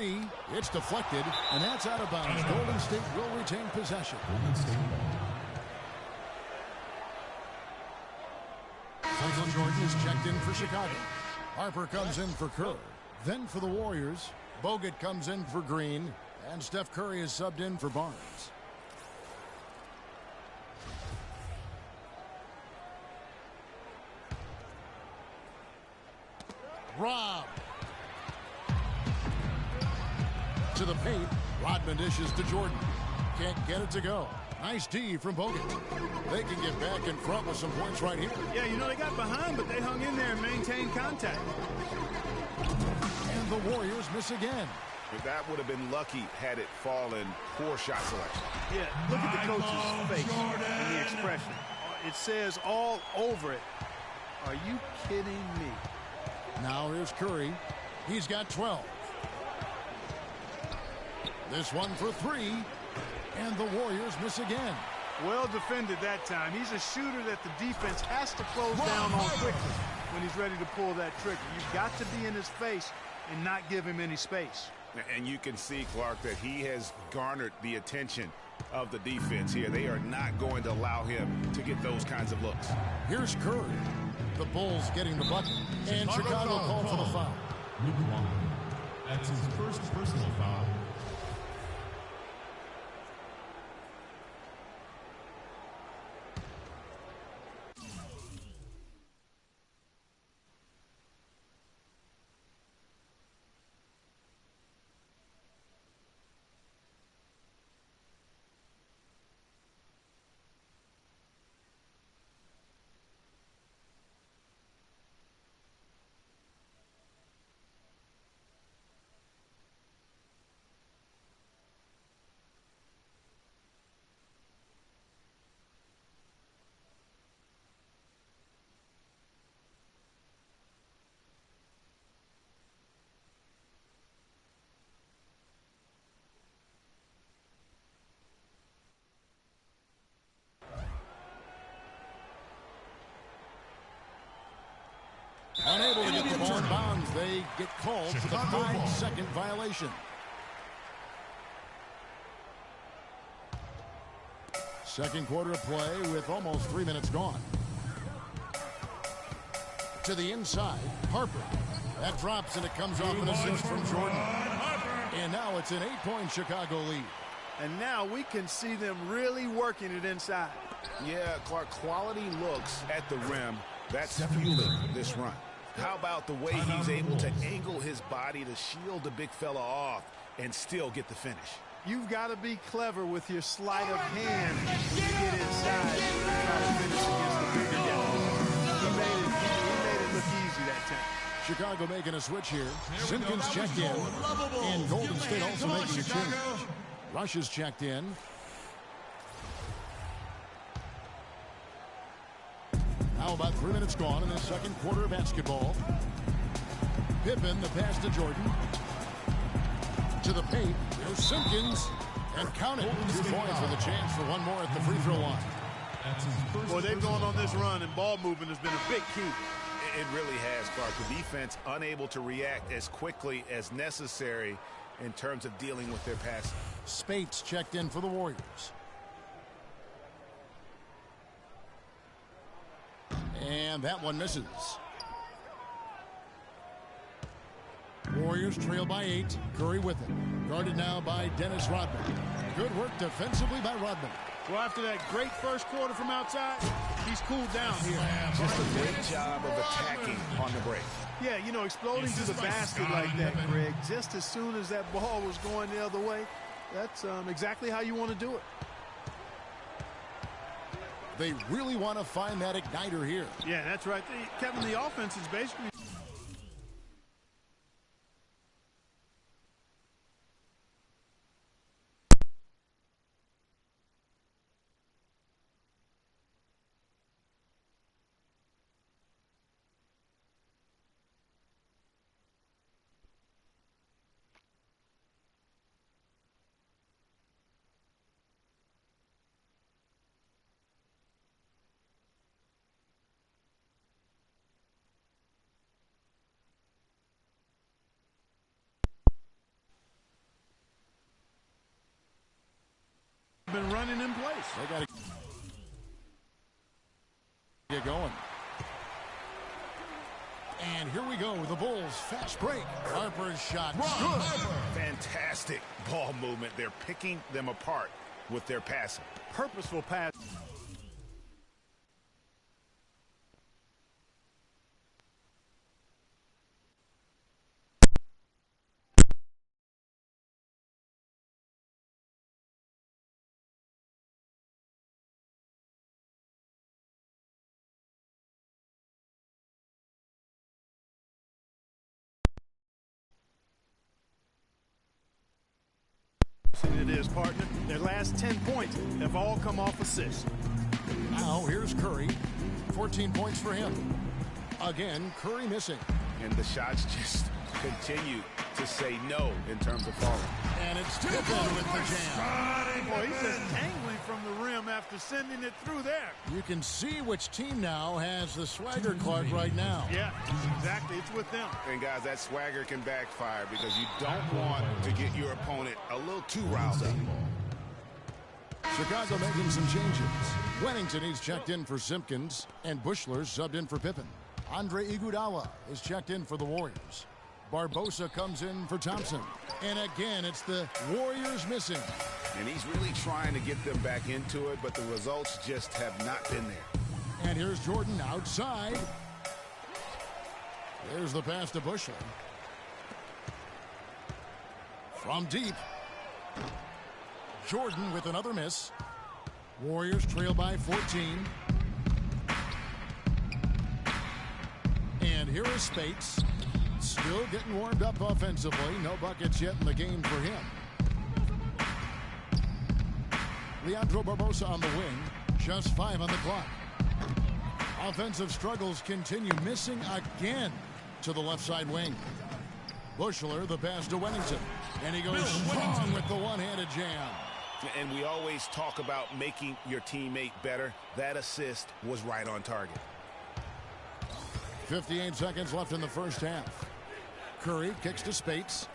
three. It's deflected, and that's out of bounds. Golden State will retain possession. Michael Jordan is checked in for Chicago. Harper comes in for Kerr. Then for the Warriors, Bogut comes in for Green, and Steph Curry is subbed in for Barnes. Rob. To the paint. Rodman dishes to Jordan. Can't get it to go. Nice D from Bogut. They can get back in front with some points right here. Yeah, you know, they got behind, but they hung in there and maintained contact. And the Warriors miss again. But that would have been lucky had it fallen. Poor shot selection. Yeah, look at the coach's face and the expression. It says all over it. Are you kidding me? Now here's Curry. He's got 12. This one for three. And the Warriors miss again. Well defended that time. He's a shooter that the defense has to close down on quickly when he's ready to pull that trigger. You've got to be in his face and not give him any space. And you can see, Clark, that he has garnered the attention of the defense here. They are not going to allow him to get those kinds of looks. Here's Curry. The Bulls getting the bucket. And Chicago called for the foul. That's his first personal foul. Unable to get the ball in bounds. They get called for the 5-second violation. Second quarter of play with almost 3 minutes gone. To the inside, Harper. That drops and it comes off an assist from Jordan. And now it's an 8-point Chicago lead. And now we can see them really working it inside. Yeah, Clark, quality looks at the rim. That's fueling this run. How about the way he's able to angle his body to shield the big fella off and still get the finish? You've got to be clever with your sleight of hand when you get inside and try to finish against the bigger guy. He made it look easy that time. Chicago making a switch here. Simpkins checked in. And Golden State also making a change. Rush is checked in. Now about 3 minutes gone in the second quarter of basketball. Pippen, the pass to Jordan. To the paint. There's Simpkins. And count it. 2 points with a chance for one more at the free throw line. Boy, they've gone on this run, and ball movement has been a big key. It really has, Clark. The defense unable to react as quickly as necessary in terms of dealing with their passing. Spates checked in for the Warriors. And that one misses. Warriors trail by 8. Curry with it. Guarded now by Dennis Rodman. Good work defensively by Rodman. Well, after that great first quarter from outside, he's cooled down here. Just a great job of attacking on the break. Yeah, you know, exploding to the basket like that, Greg, just as soon as that ball was going the other way, that's exactly how you want to do it. They really want to find that igniter here. Yeah, that's right. Kevin, the offense is basically running in place. They got to get going. And here we go. The Bulls fast break. Harper's shot. Good. Fantastic ball movement. They're picking them apart with their passing. Purposeful pass. It is, partner. Their last 10 points have all come off assists. Now here's Curry. 14 points for him. Again, Curry missing. And the shots just continue to say no in terms of falling. And it's Pippen with the jam. Boy, he's just angling from the rim after sending it through there. You can see which team now has the swagger card right now. Yeah, exactly. It's with them. And guys, that swagger can backfire because you don't want to get your opponent a little too riled up. Chicago making some changes. Wennington, he's checked in for Simpkins, and Bushler's subbed in for Pippen. Andre Iguodala is checked in for the Warriors. Barbosa comes in for Thompson. And again, it's the Warriors missing. And he's really trying to get them back into it, but the results just have not been there. And here's Jordan outside. There's the pass to Bushler. From deep. Jordan with another miss. Warriors trail by 14. And here is Spates. Still getting warmed up offensively. No buckets yet in the game for him. Leandro Barbosa on the wing. Just 5 on the clock. Offensive struggles continue. Missing again to the left side wing. Bushler, the pass to Wennington. And he goes strong with the one-handed jam. And we always talk about making your teammate better. That assist was right on target. 58 seconds left in the first half. Curry kicks to Spates.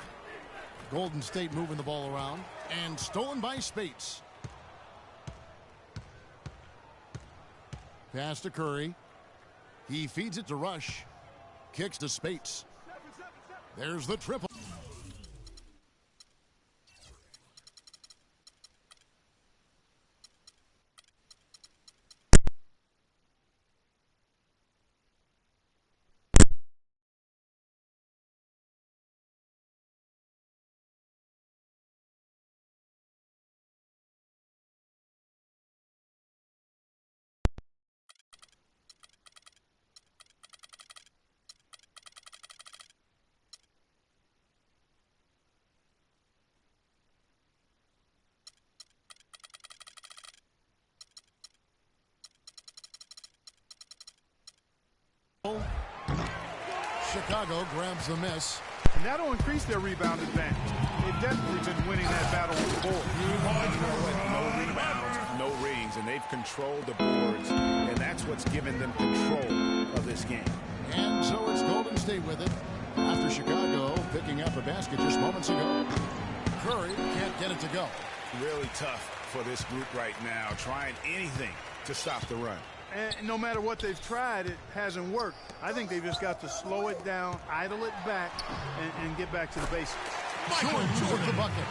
Golden State moving the ball around. And stolen by Spates. Pass to Curry. He feeds it to Rush. Kicks to Spates. There's the triple. Chicago grabs the miss. And that'll increase their rebound advantage. They've definitely been winning that battle on the board. No rebounds, no rings, and they've controlled the boards, and that's what's given them control of this game. And so it's Golden State with it after Chicago picking up a basket just moments ago. Curry can't get it to go. Really tough for this group right now, trying anything to stop the run. And no matter what they've tried, it hasn't worked. I think they've just got to slow it down, idle it back, and get back to the basics. Jordan with the bucket.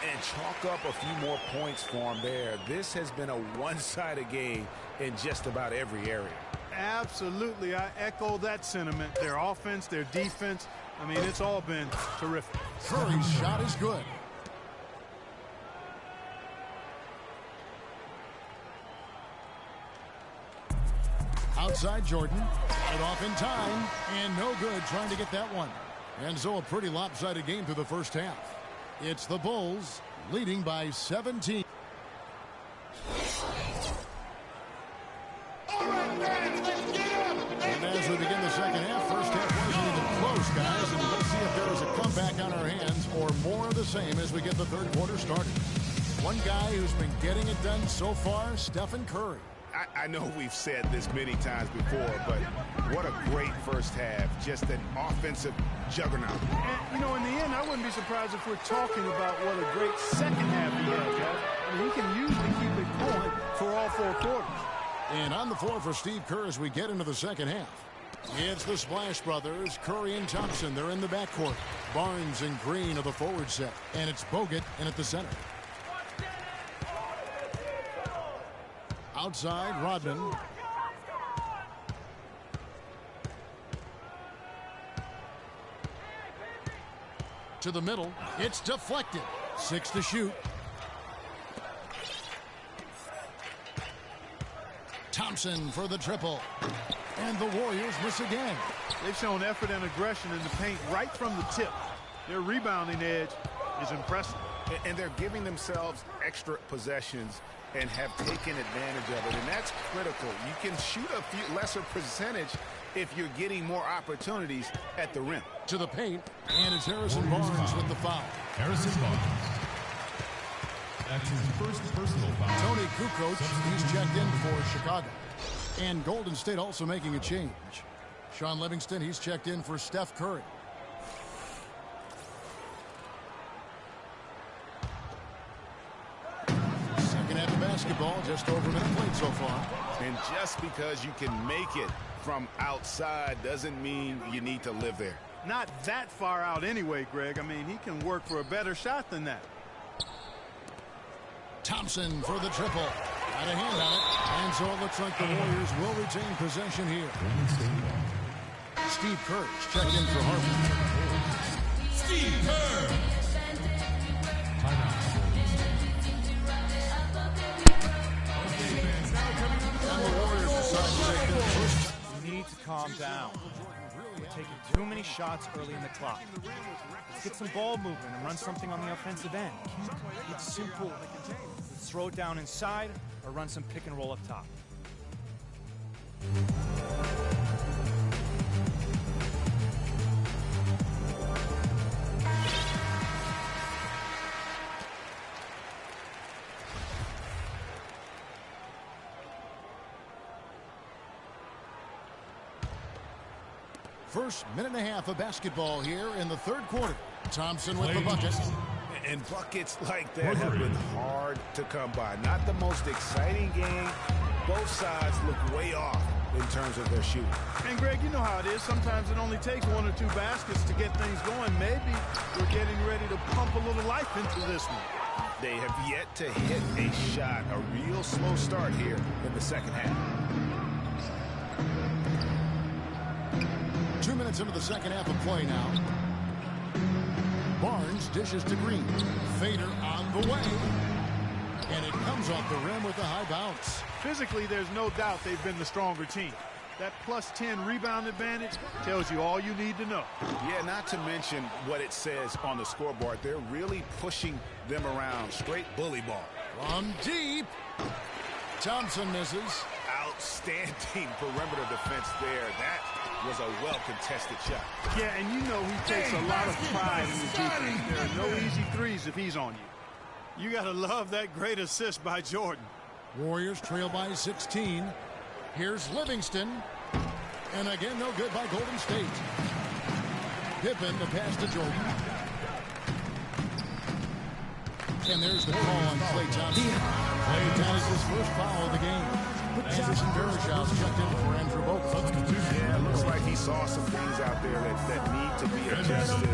And chalk up a few more points for him there. This has been a one-sided game in just about every area. Absolutely. I echo that sentiment. Their offense, their defense, I mean, it's all been terrific. Curry's shot is good. Outside Jordan. It off in time. And no good trying to get that one. And so a pretty lopsided game through the first half. It's the Bulls leading by 17. And as we begin the second half, first half wasn't even close, guys. And let's see if there is a comeback on our hands or more of the same as we get the third quarter started. One guy who's been getting it done so far, Stephen Curry. I know we've said this many times before, but what a great first half. Just an offensive juggernaut. And, you know, in the end, I wouldn't be surprised if we're talking about what a great second half he has, guys. I mean, he can usually keep it going for all 4 quarters. And on the floor for Steve Kerr as we get into the second half. It's the Splash Brothers, Curry and Thompson. They're in the backcourt. Barnes and Green are the forward set. And it's Bogut in at the center. Outside, Rodman. To the middle. It's deflected. 6 to shoot. Thompson for the triple. And the Warriors miss again. They've shown effort and aggression in the paint right from the tip. Their rebounding edge is impressive. And they're giving themselves extra possessions and have taken advantage of it. And that's critical. You can shoot a few lesser percentage if you're getting more opportunities at the rim. To the paint, and it's Harrison Barnes with the foul. Harrison Barnes. That's his first personal foul. Tony Kukoc, he's checked in for Chicago. And Golden State also making a change. Sean Livingston, he's checked in for Steph Curry. Second half of basketball, just over a minute played so far. And just because you can make it from outside doesn't mean you need to live there. Not that far out anyway, Greg. I mean, he can work for a better shot than that. Thompson for the triple. Got a hand on it. And so it looks like the Warriors will retain possession here. Steve Kerr checked in for Harvard. Steve Kerr. And the Warriors decide to take their first. You need to calm down. We're taking too many shots early in the clock. Let's get some ball movement and run something on the offensive end. It's simple. Let's throw it down inside or run some pick and roll up top. First minute and a half of basketball here in the third quarter. Thompson with the bucket. And buckets like that have been hard to come by. Not the most exciting game. Both sides look way off in terms of their shooting. And, Greg, you know how it is. Sometimes it only takes 1 or 2 baskets to get things going. Maybe we're getting ready to pump a little life into this one. They have yet to hit a shot. A real slow start here in the second half. 2 minutes into the second half of play now. Barnes dishes to Green. Fader on the way. And it comes off the rim with a high bounce. Physically, there's no doubt they've been the stronger team. That plus 10 rebound advantage tells you all you need to know. Yeah, not to mention what it says on the scoreboard. They're really pushing them around. Straight bully ball. From deep. Thompson misses. Outstanding perimeter defense there. That was a well-contested shot. Yeah, and you know he takes a lot of pride in his defense. There are no easy threes if he's on you. You got to love that great assist by Jordan. Warriors trail by 16. Here's Livingston. And again, no good by Golden State. Pippen, the pass to Jordan. And there's the call on Klay Thompson. That is his first foul of the game. Anderson Varejao checked in for Andrew Bogut. Yeah, it looks like he saw some things out there that need to be adjusted.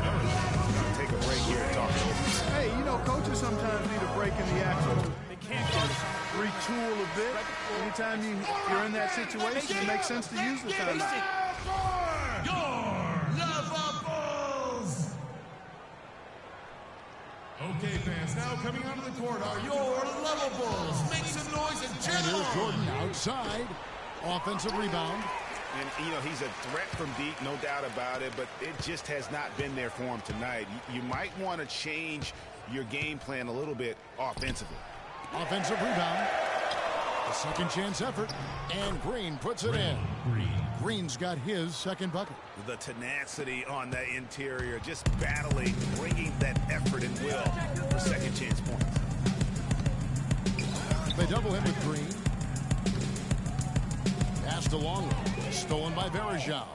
Take a break here and talk to him. Hey, you know, coaches sometimes need a break in the action. They can't just retool a bit. Anytime you're in that situation, it makes sense to use the timeout. Okay, fans, now coming onto the court are your Leverables. Make some noise and cheer. And here's Jordan outside. Offensive rebound. And, you know, he's a threat from deep, no doubt about it, but it just has not been there for him tonight. You might want to change your game plan a little bit offensively. Offensive rebound. A second chance effort. And Green puts it in. Green's got his second bucket. The tenacity on the interior, just battling, bringing that effort and will for second chance points. They double him with Green. Passed along. Stolen by Varejao.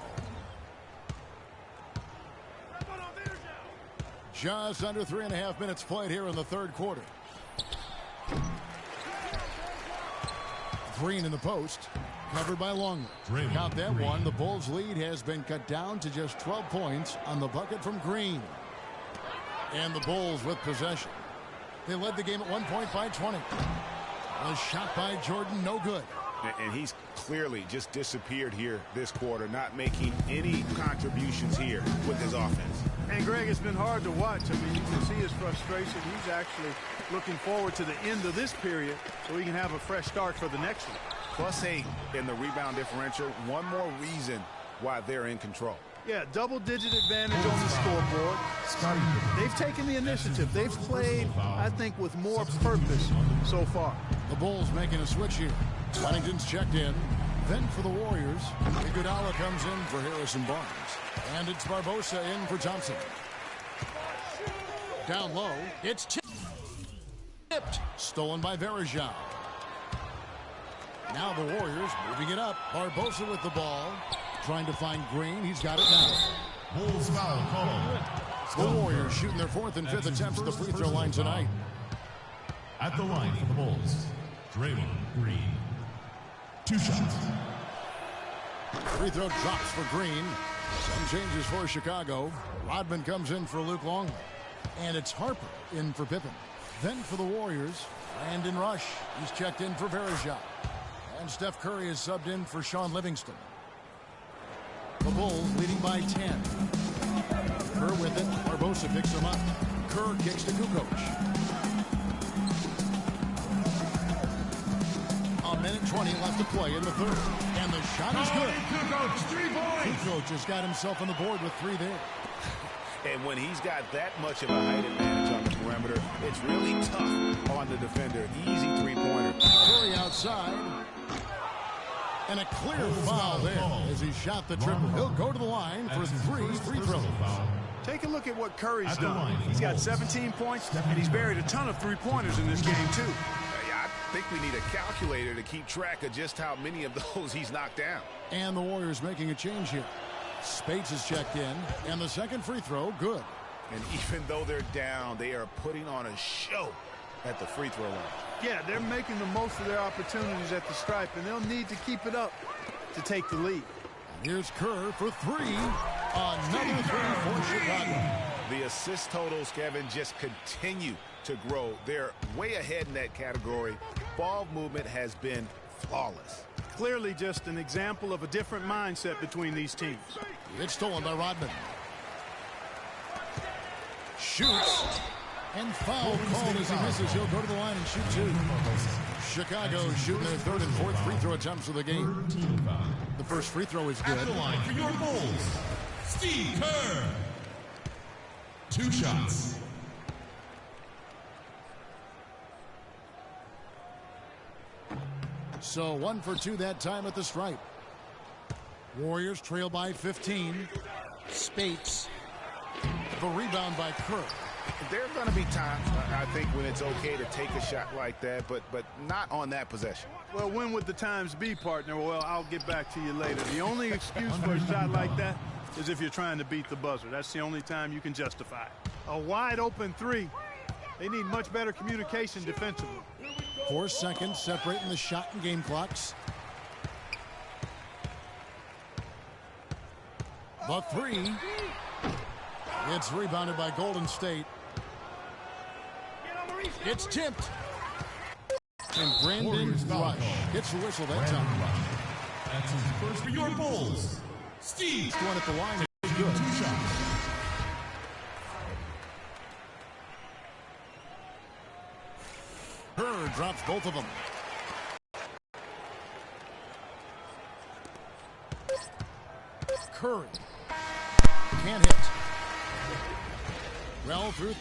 Just under 3.5 minutes played here in the third quarter. Green in the post, covered by Longley. Count that one. The Bulls' lead has been cut down to just 12 points on the bucket from Green. And the Bulls with possession. They led the game at 1 point by 20. A shot by Jordan, no good. And he's clearly just disappeared here this quarter, not making any contributions here with his offense. And Greg, it's been hard to watch. I mean, you can see his frustration. He's actually looking forward to the end of this period so he can have a fresh start for the next one. +8 in the rebound differential. One more reason why they're in control. Yeah, double-digit advantage on the scoreboard. They've taken the initiative. They've played, I think, with more purpose so far. The Bulls making a switch here. Huntington's checked in. Then for the Warriors, Iguodala comes in for Harrison Barnes. And it's Barbosa in for Thompson. Down low, it's tipped. Stolen by Varejao. Now the Warriors moving it up. Barbosa with the ball. Trying to find Green. He's got it now. Bulls foul call. The Warriors shooting their 4th and 5th attempts at the free throw line tonight. At the line for the Bulls, Draymond Green. 2 shots. Free throw drops for Green. Some changes for Chicago. Rodman comes in for Luke Longley. And it's Harper in for Pippen. Then for the Warriors, Brandon Rush. He's checked in for Varejao. And Steph Curry is subbed in for Sean Livingston. The Bulls leading by 10. Kerr with it. Barbosa picks him up. Kerr kicks to Kukoc. A minute 20 left to play in the third. And the shot is good. Kukoc, 3 points. Kukoc has got himself on the board with 3 there. And when he's got that much of a height advantage on the perimeter, it's really tough on the defender. Easy 3-pointer. Curry outside. And a clear foul there as he shot the triple. He'll go to the line for 3 free throws. Take a look at what Curry's done. He's got 17 points, and he's buried a ton of 3-pointers in this game, too. Yeah, I think we need a calculator to keep track of just how many of those he's knocked down. And the Warriors making a change here. Spates is checked in, and the second free throw, good. And even though they're down, they are putting on a show at the free throw line. Yeah, they're making the most of their opportunities at the stripe, and they'll need to keep it up to take the lead. Here's Kerr for 3. Another 3 for Chicago. The assist totals, Kevin, just continue to grow. They're way ahead in that category. Ball movement has been flawless. Clearly just an example of a different mindset between these teams. It's stolen by Rodman. Shoots. And foul called as he misses. He'll go to the line and shoot 2. Chicago shooting their 3rd and 4th free throw attempts of the game. The first free throw is good. At the line for your Bulls, Steve Kerr. 2 shots. So 1 for 2 that time at the stripe. Warriors trail by 15. Spates. The rebound by Kerr. There are going to be times, I think, when it's okay to take a shot like that, but not on that possession. Well, when would the times be, partner? Well, I'll get back to you later. The only excuse for a shot like that is if you're trying to beat the buzzer. That's the only time you can justify it. A wide-open 3. They need much better communication defensively. 4 seconds separating the shot and game clocks. The 3. It's rebounded by Golden State. It's tipped. And Brandon Rush gets the whistle that time. That's his first for your Bulls, Steve. One at the line is good. 2 shots. Kerr drops both of them. Curry can't hit. Well through.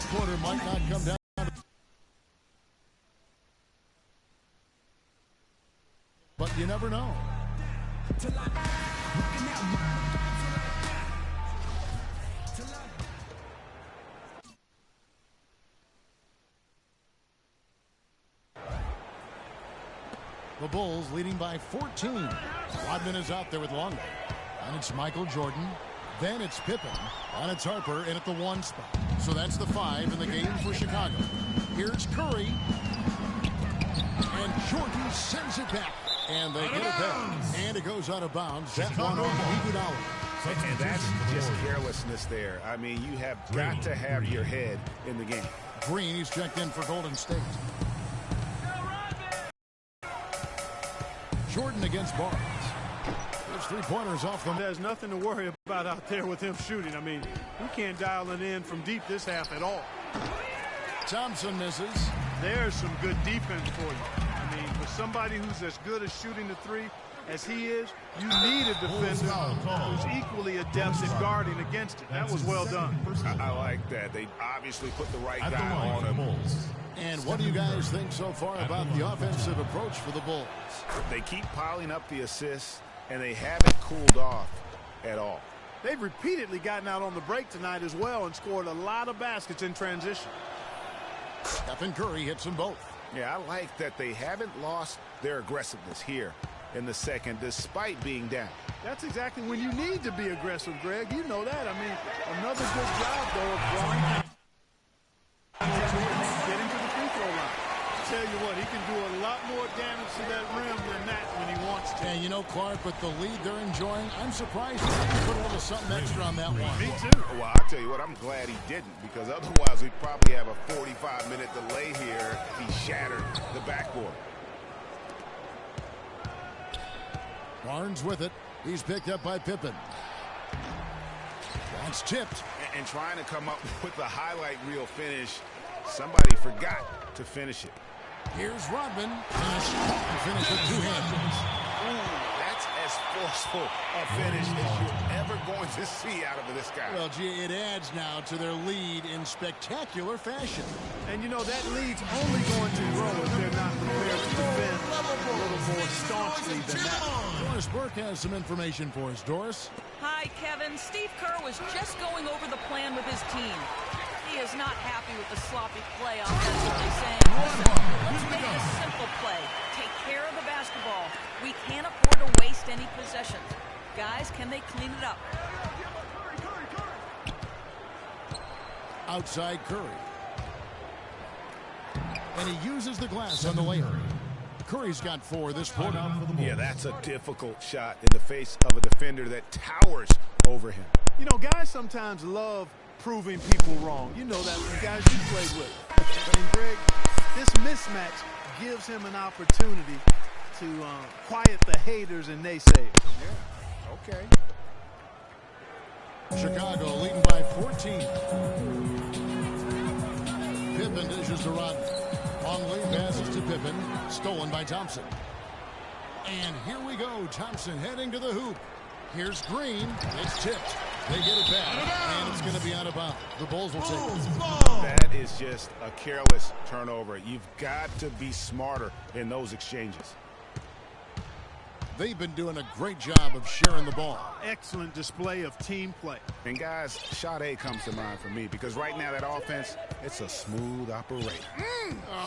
Quarter might not come down. But you never know. The The Bulls leading by 14. Rodman is out there with Longley. And it's Michael Jordan. Then it's Pippen. And it's Harper in at the 1 spot. So that's the 5 in the game for Chicago. Here's Curry. And Jordan sends it back. And they get it back. And it goes out of bounds. That one on Iguodala. And that's just carelessness there. I mean, you have got to have your head in the game. Green, he's checked in for Golden State. Jordan against Barnes. There's 3-pointers off them. There's nothing to worry about out there with him shooting. I mean, he can't dial it in from deep this half at all. Thompson misses. There's some good defense for you. I mean, for somebody who's as good at shooting the 3 as he is, you need a defender who's equally adept at guarding against it. That was well done. I like that. They obviously put the right guy on him. And what do you guys think so far about the offensive approach for the Bulls? They keep piling up the assists, and they haven't cooled off at all. They've repeatedly gotten out on the break tonight as well and scored a lot of baskets in transition. Stephen Curry hits them both. Yeah, I like that they haven't lost their aggressiveness here in the second, despite being down. That's exactly when you need to be aggressive, Greg. You know that. I mean, another good job, though, of drawing. Getting to the free throw line. Tell you what, he can do a lot more damage to that rim than that when he wants to. And you know, Clark, with the lead they're enjoying, I'm surprised he didn't put a little something extra on that one. Me too. Well, I'll tell you what, I'm glad he didn't, because otherwise we'd probably have a 45-minute delay here. He shattered the backboard. Barnes with it. He's picked up by Pippen. That's tipped. And trying to come up with the highlight reel finish, somebody forgot to finish it. Here's Rodman. Finish with 2 hands. That's as forceful a finish as you're ever going to see out of this guy. Well, gee, it adds now to their lead in spectacular fashion. And you know, that lead's only going to grow if they're not prepared to defend a little more staunchly than that. Doris Burke has some information for us. Doris? Hi, Kevin. Steve Kerr was just going over the plan with his team. He is not happy with the sloppy play offensively, saying, listen, let's make a simple play. Take care of the basketball. We can't afford to waste any possessions. Guys, can they clean it up? Outside Curry. And he uses the glass on the layup. Curry's got 4 this quarter. Yeah, that's a difficult shot in the face of a defender that towers over him. You know, guys sometimes love proving people wrong. You know that from guys you played with. And Greg, this mismatch gives him an opportunity to quiet the haters and naysayers. Yeah, okay. Chicago leading by 14. Pippen dishes to Rodman. Longley passes to Pippen. Stolen by Thompson. And here we go. Thompson heading to the hoop. Here's Green. It's tipped. They get it back. And it's going to be out of bounds. The Bulls will take it. That is just a careless turnover. You've got to be smarter in those exchanges. They've been doing a great job of sharing the ball. Excellent display of team play. And guys, Sade comes to mind for me, because right now that offense, it's a smooth operation.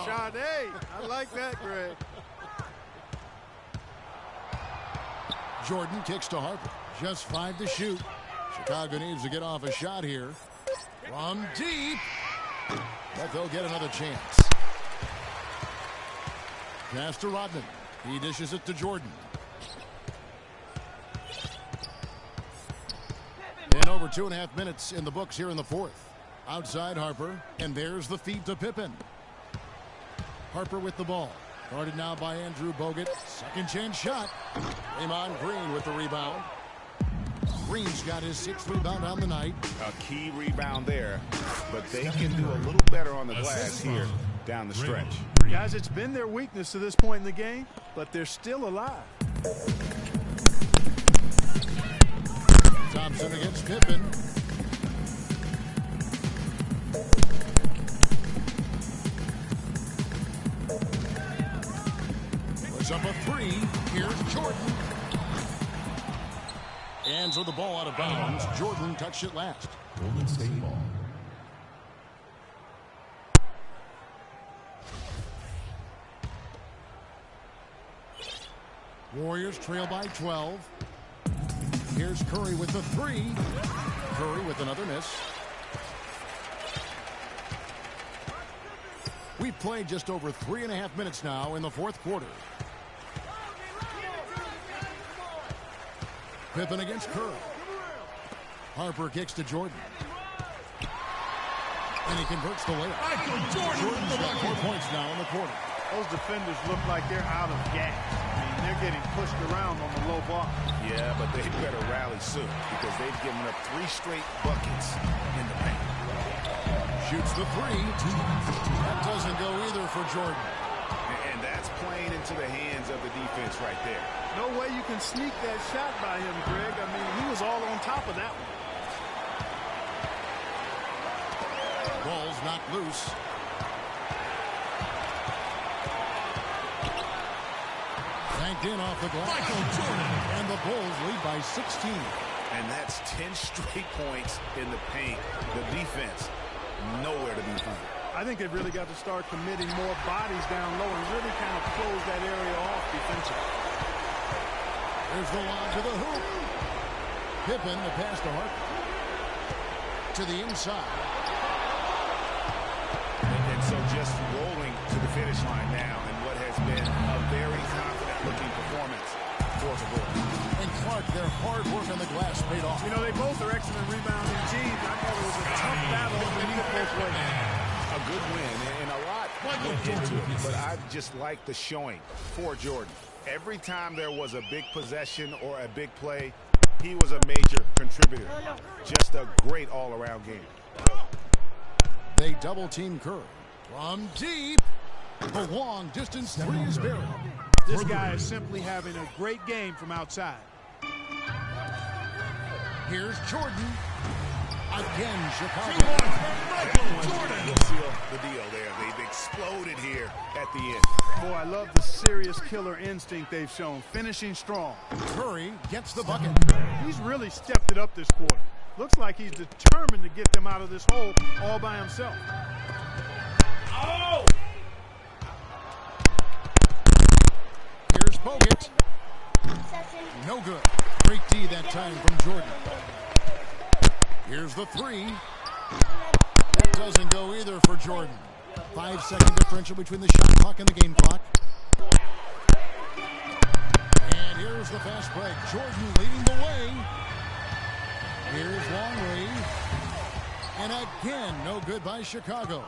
Sade, I like that, Greg. Jordan kicks to Harper. Just 5 to shoot. Chicago needs to get off a shot here. From deep. But they'll get another chance. Pass to Rodman. He dishes it to Jordan. And over 2.5 minutes in the books here in the 4th. Outside Harper. And there's the feed to Pippen. Harper with the ball. Guarded now by Andrew Bogut. Second chance shot. Draymond Green with the rebound. Green's got his 6th rebound on the night. A key rebound there, but they can do a little better on the glass here down the stretch. Guys, it's been their weakness to this point in the game, but they're still alive. Thompson against Pippen. Puts up a 3. Here's Jordan. And so the ball out of bounds. Jordan touched it last. Golden State ball. Warriors trail by 12. Here's Curry with the three. Curry with another miss. We've played just over 3.5 minutes now in the fourth quarter. Pippen against Curry. Harper kicks to Jordan. And he converts the layup. Jordan's got 4 points now in the quarter. Those defenders look like they're out of gas. I mean, they're getting pushed around on the low block. Yeah, but they better rally soon because they've given up 3 straight buckets in the paint. Shoots the three. That doesn't go either for Jordan. And that's playing into the hands of the defense right there. No way you can sneak that shot by him, Greg. I mean, he was all on top of that one. Ball's knocked loose. Banked in off the glass. Michael Jordan. And the Bulls lead by 16. And that's 10 straight points in the paint. The defense, nowhere to be found. I think they've really got to start committing more bodies down low and really kind of close that area off defensively. There's the lob to the hoop. Pippen, the pass to Harper. To the inside. And so just rolling to the finish line now in what has been a very confident-looking performance for the Bulls. And Clark, their hard work on the glass paid off. You know, they both are excellent rebounding teams. I thought it was a tough battle underneath both ways. A good win, and a lot went into it, but I just like the showing for Jordan. Every time there was a big possession or a big play, he was a major contributor. Just a great all-around game. They double-team Curry. From deep, the long-distance three is buried. This guy is simply having a great game from outside. Here's Jordan. Again, Chicago. You'll seal the deal there. They've exploded here at the end. Boy, I love the serious killer instinct they've shown, finishing strong. Curry gets the bucket. He's really stepped it up this quarter. Looks like he's determined to get them out of this hole all by himself. Oh! Here's Bogut. No good. Great D that time from Jordan. Here's the three. That doesn't go either for Jordan. 5-second differential between the shot clock and the game clock. And here's the fast break. Jordan leading the way. Here's Longley. And again, no good by Chicago.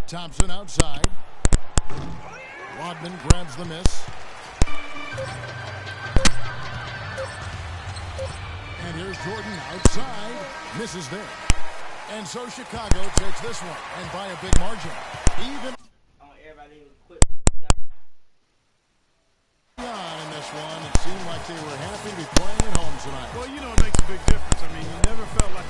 Thompson outside. Rodman grabs the miss. And here's Jordan outside. Misses there. And so Chicago takes this one, and by a big margin. Even on in this one, it seemed like they were happy to be playing at home tonight. Well, you know, it makes a big difference. I mean, you never felt like...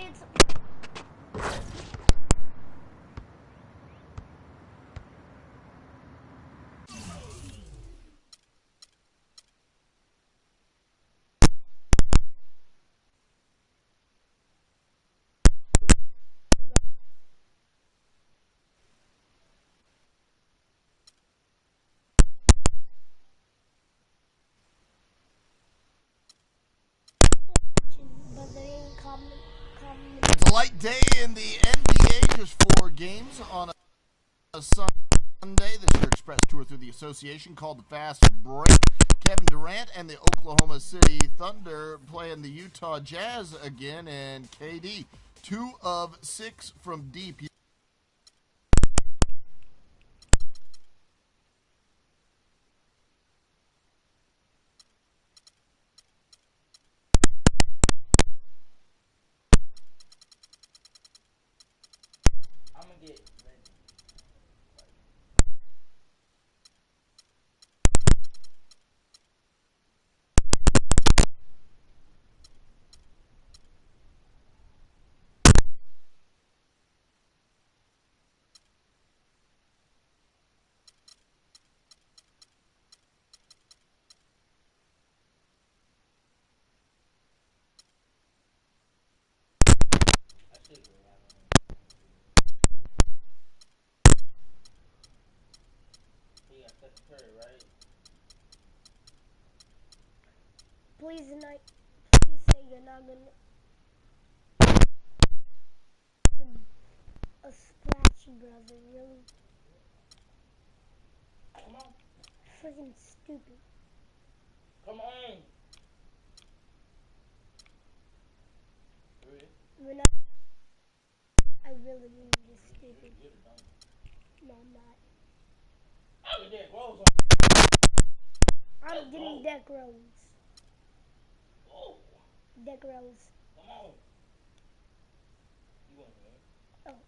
it's but they ain't coming. It's a light day in the NBA, just 4 games on a Sunday. This year Express tour through the association called the Fast Break. Kevin Durant and the Oklahoma City Thunder playing the Utah Jazz again, and KD 2 of 6 from deep. Please say you're not gonna a splashy brother, really? Come on. Freaking stupid. Come on. Really? When I really mean just stupid. No, I'm not. I'm getting Rose on. I'm getting Deck Rose. Oh. Deck Rose. Come on. You want him? Oh.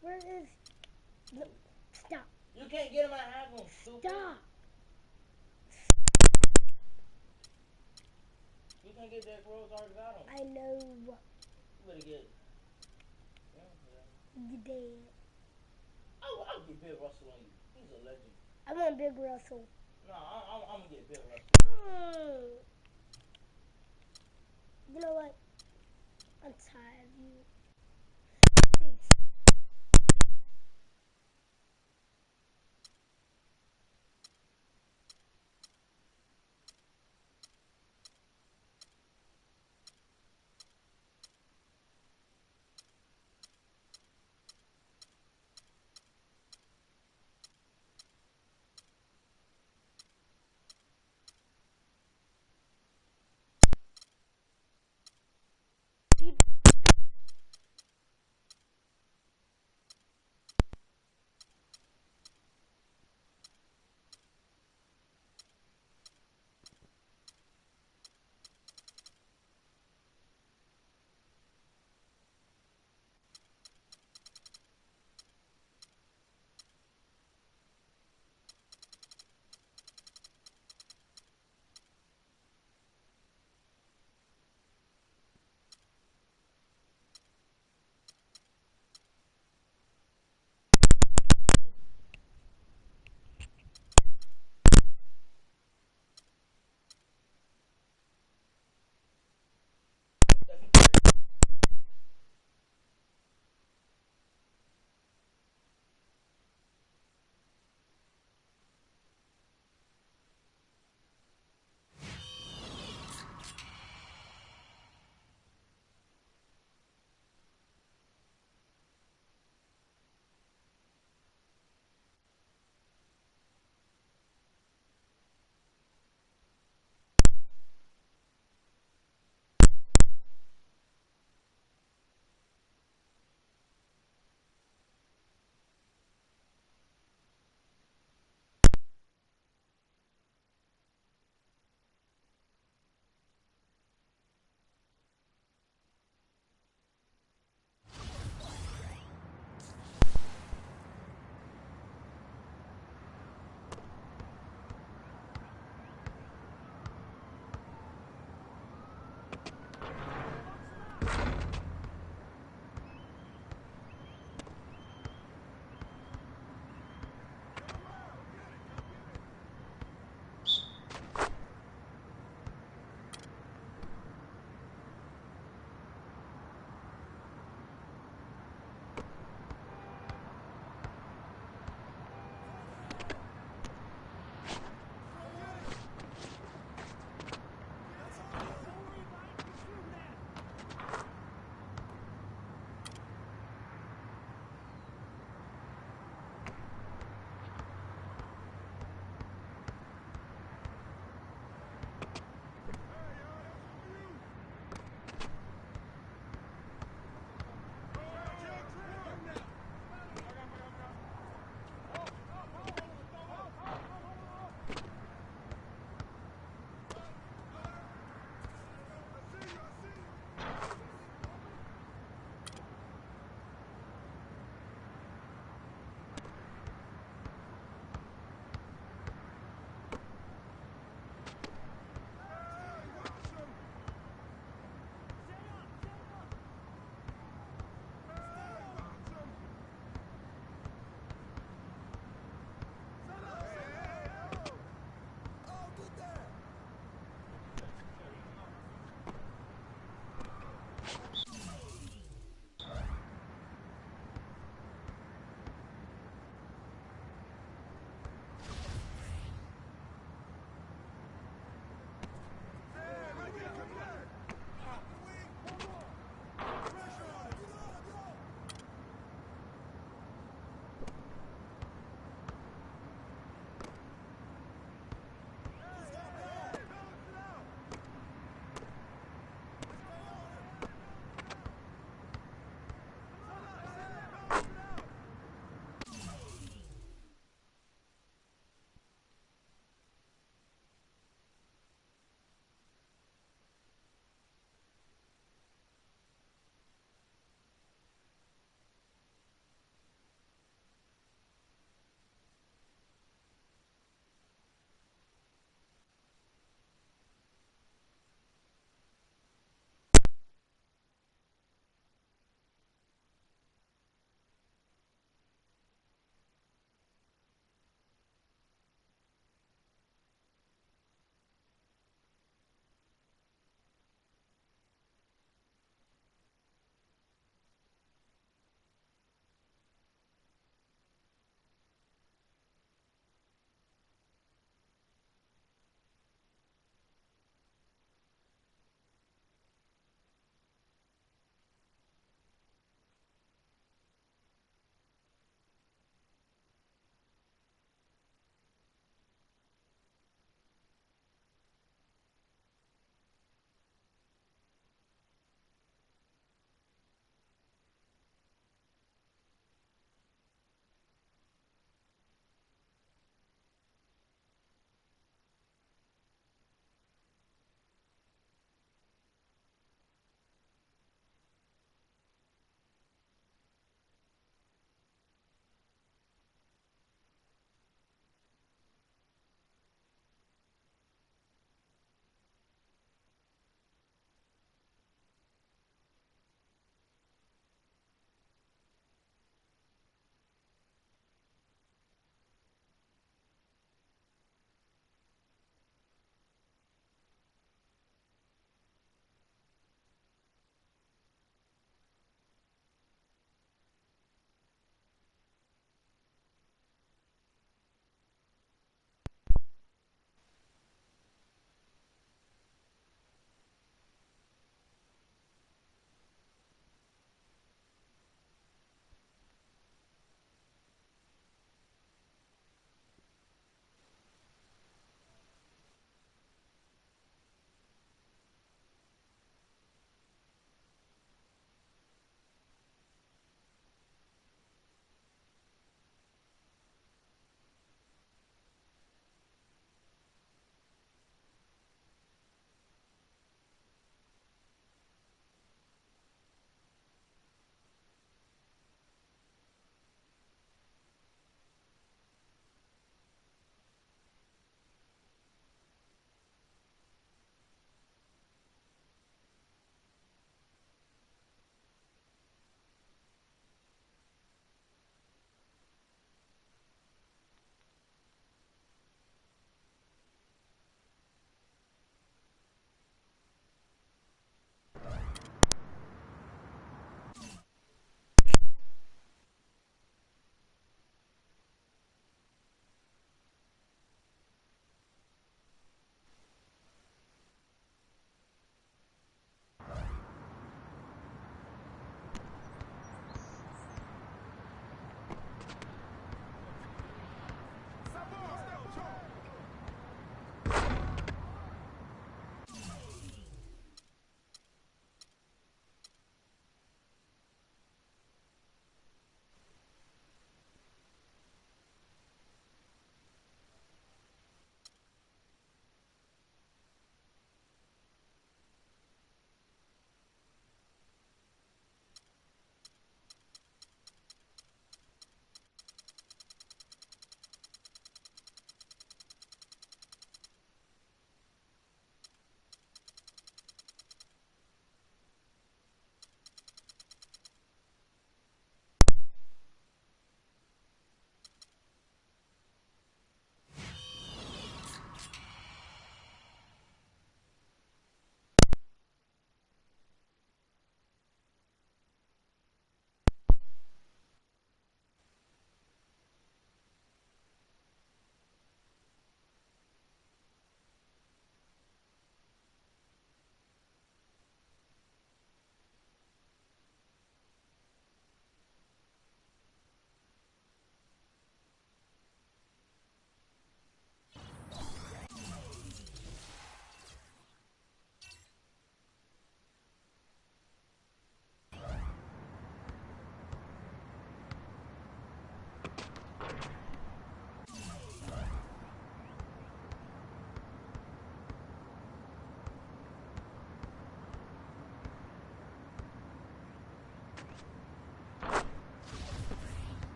Where is... Look, stop. You can't get him. I have him. Stupid. Stop. You can't get Deck Rose. Already got him. I know. You better get... You dead. I'll get Bill Russell on you. He's a legend. I want Big Russell. No, I'm gonna get Bill Russell. You know what? I'm tired of you.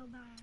Hold on.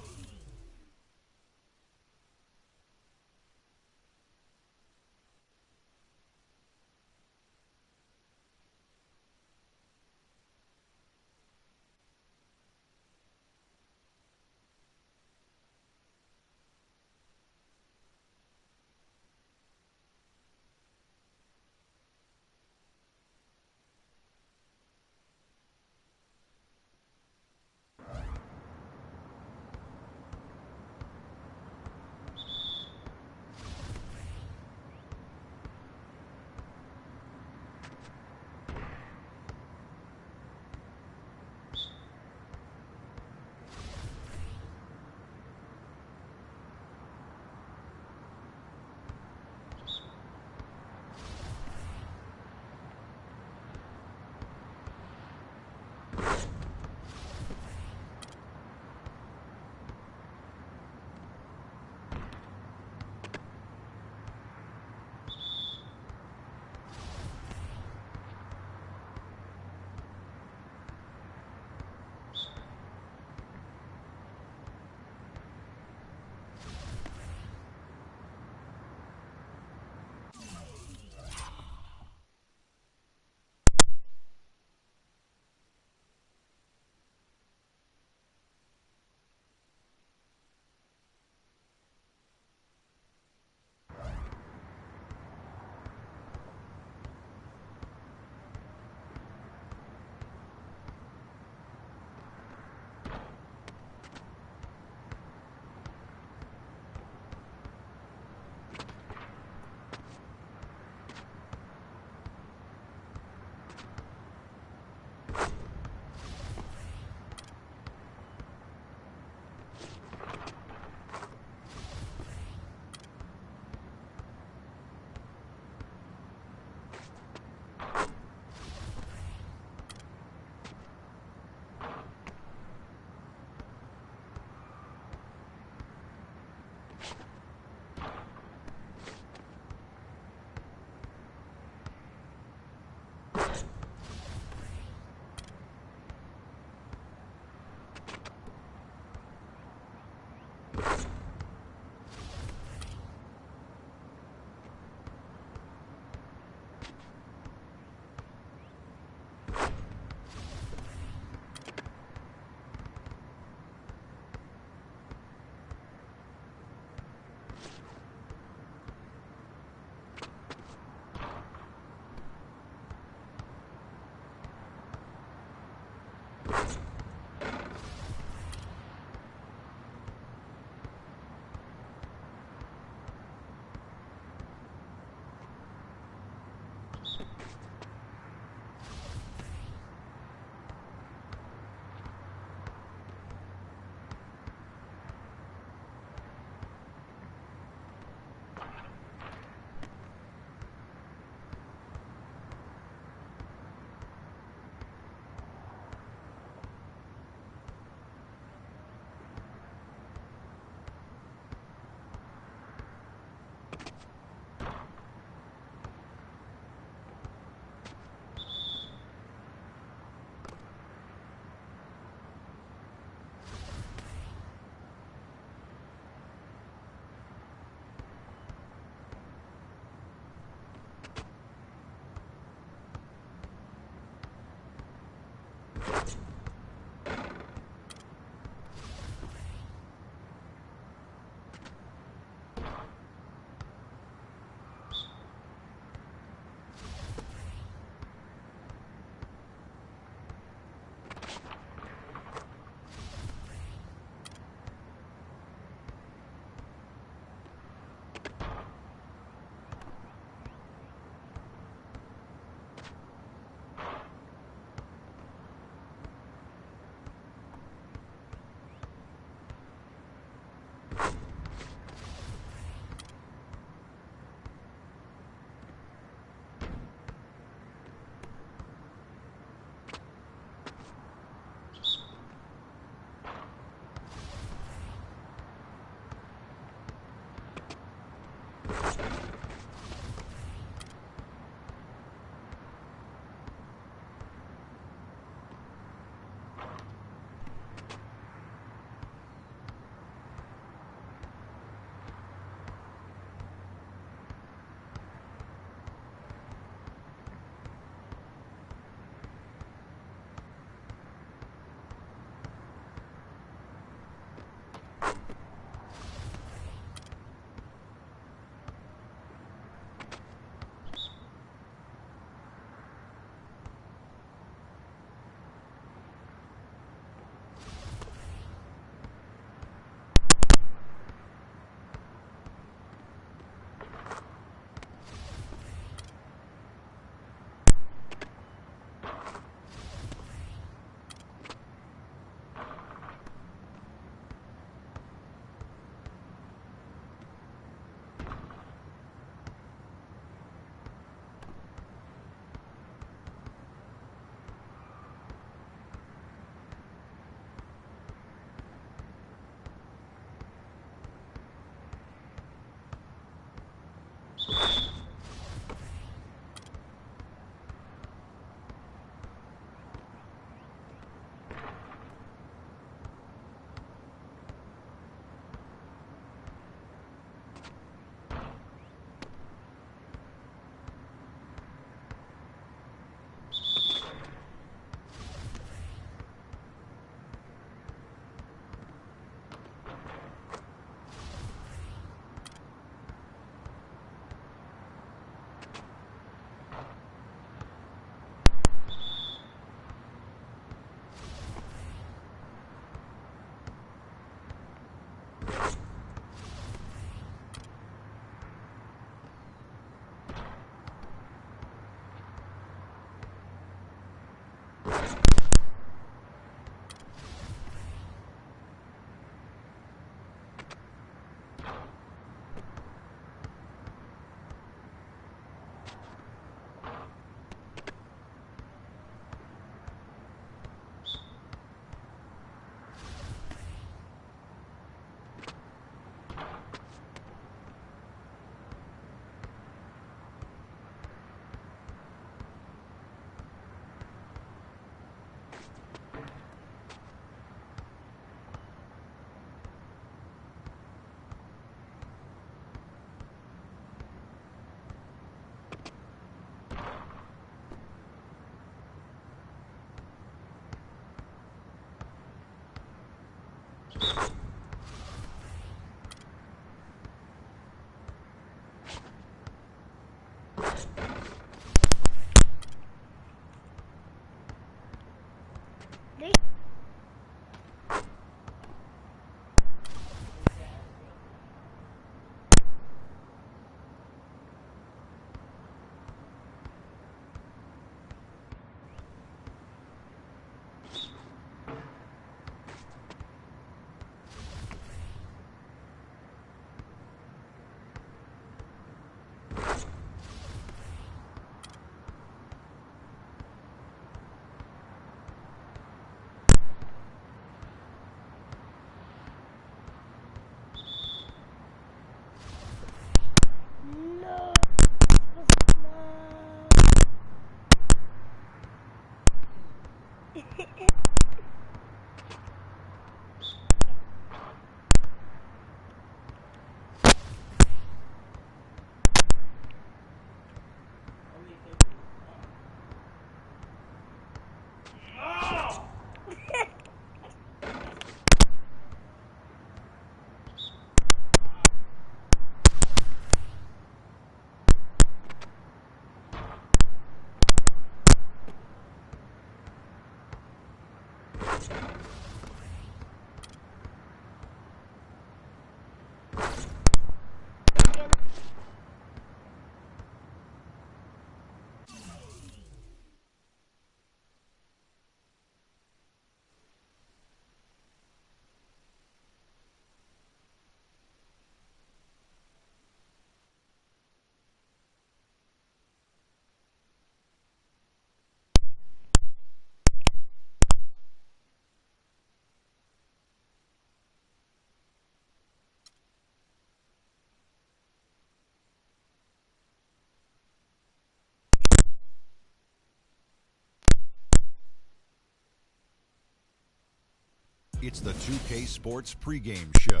It's the 2K Sports pregame show.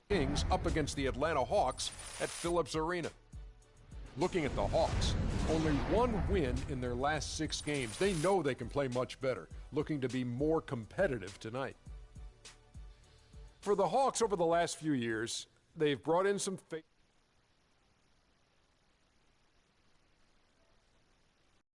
Kings up against the Atlanta Hawks at Phillips Arena. Looking at the Hawks, only one win in their last 6 games. They know they can play much better, looking to be more competitive tonight. For the Hawks over the last few years, they've brought in some